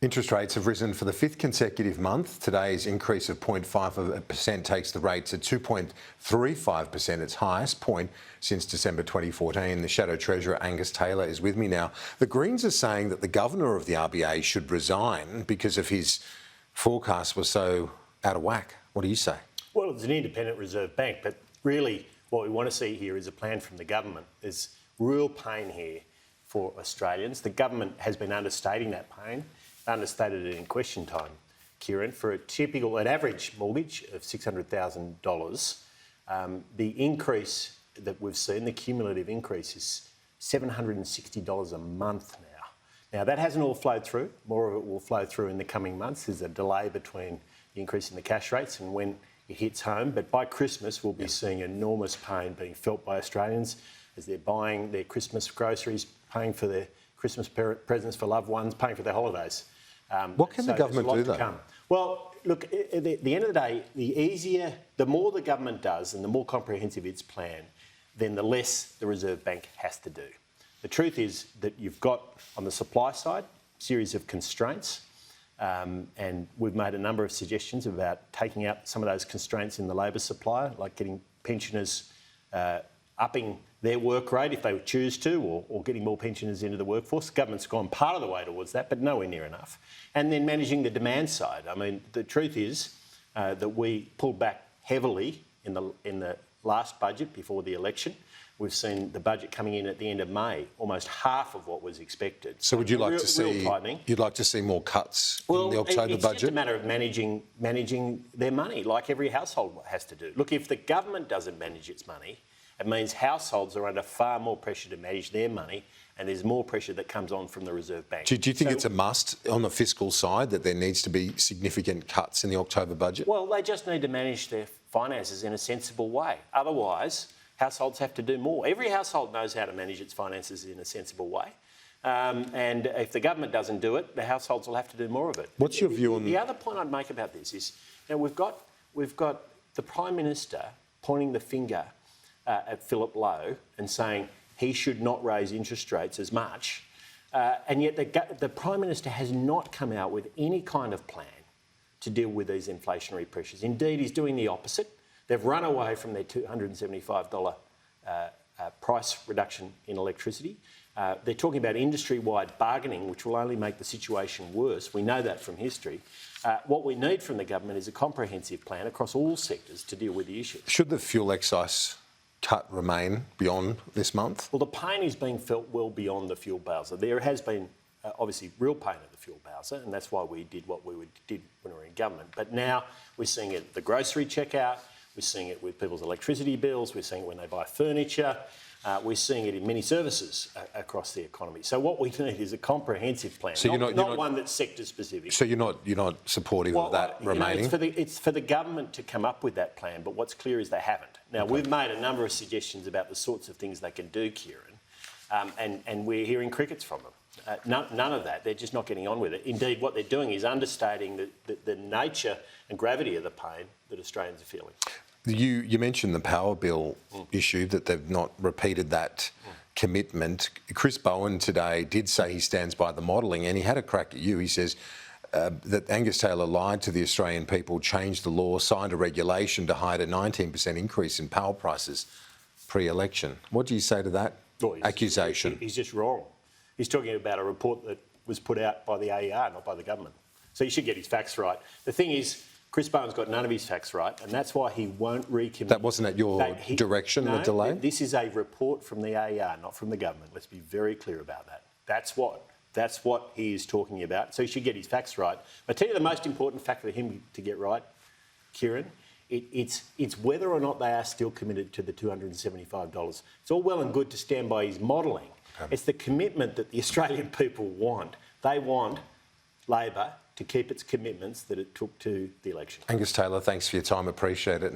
Interest rates have risen for the fifth consecutive month. Today's increase of 0.5% takes the rate to 2.35%, its highest point since December 2014. The Shadow Treasurer Angus Taylor is with me now. The Greens are saying that the Governor of the RBA should resign because of his forecast was so out of whack. What do you say? Well, it's an independent Reserve Bank, but really what we want to see here is a plan from the government. There's real pain here for Australians. The government has been understating that pain. Understated it in question time, Kieran. For an average mortgage of $600,000, the increase that we've seen, the cumulative increase, is $760 a month now. Now, that hasn't all flowed through. More of it will flow through in the coming months. There's a delay between the increase in the cash rates and when it hits home. But by Christmas, we'll be seeing enormous pain being felt by Australians as they're buying their Christmas groceries, paying for their Christmas presents for loved ones, paying for their holidays. What can the government do, though? Well, look, at the end of the day, the more the government does and the more comprehensive its plan, then the less the Reserve Bank has to do. The truth is that you've got, on the supply side, a series of constraints, and we've made a number of suggestions about taking out some of those constraints in the labour supply, like getting pensioners upping their work rate if they choose to, or getting more pensioners into the workforce. The government's gone part of the way towards that, but nowhere near enough. And then managing the demand side. I mean, the truth is that we pulled back heavily in the last budget before the election. We've seen the budget coming in at the end of May, almost half of what was expected. So would you like to see? You'd like to see more cuts in the October budget? It's just a matter of managing their money, like every household has to do. Look, if the government doesn't manage its money, it means households are under far more pressure to manage their money, and there's more pressure that comes on from the Reserve Bank. Do you think it's a must on the fiscal side that there needs to be significant cuts in the October budget? Well, they just need to manage their finances in a sensible way. Otherwise, households have to do more. Every household knows how to manage its finances in a sensible way. And if the government doesn't do it, the households will have to do more of it. What's your view on... The other point I'd make about this is, you know, we've got the Prime Minister pointing the finger at Philip Lowe and saying he should not raise interest rates as much. And yet the Prime Minister has not come out with any kind of plan to deal with these inflationary pressures. Indeed, he's doing the opposite. They've run away from their $275 price reduction in electricity. They're talking about industry-wide bargaining, which will only make the situation worse. We know that from history. What we need from the government is a comprehensive plan across all sectors to deal with the issue. Should the fuel excise cut remain beyond this month? Well, the pain is being felt well beyond the fuel bowser. There has been obviously real pain at the fuel bowser, and that's why we did what we did when we were in government. But now we're seeing it at the grocery checkout, we're seeing it with people's electricity bills, we're seeing it when they buy furniture, we're seeing it in many services across the economy. So what we need is a comprehensive plan, so not one that's sector specific. So you're not supportive of that remaining? It's for the government to come up with that plan, but what's clear is they haven't. Now, we've made a number of suggestions about the sorts of things they can do, Kieran, and we're hearing crickets from them. None of that. They're just not getting on with it. Indeed, what they're doing is understating the nature and gravity of the pain that Australians are feeling. You mentioned the power bill issue, that they've not repeated that commitment. Chris Bowen today did say he stands by the modelling, and he had a crack at you. He says that Angus Taylor lied to the Australian people, changed the law, signed a regulation to hide a 19% increase in power prices pre-election. What do you say to that accusation? He's just wrong. He's talking about a report that was put out by the AER, not by the government. So he should get his facts right. The thing is, Chris Bowen's got none of his facts right, and that's why he won't recommit. That wasn't at your direction, the delay? This is a report from the AER, not from the government. Let's be very clear about that. That's what he is talking about. So he should get his facts right. I tell you the most important fact for him to get right, Kieran, it's whether or not they are still committed to the $275. It's all well and good to stand by his modelling. Okay. It's the commitment that the Australian people want. They want Labor to keep its commitments that it took to the election. Angus Taylor, thanks for your time. Appreciate it.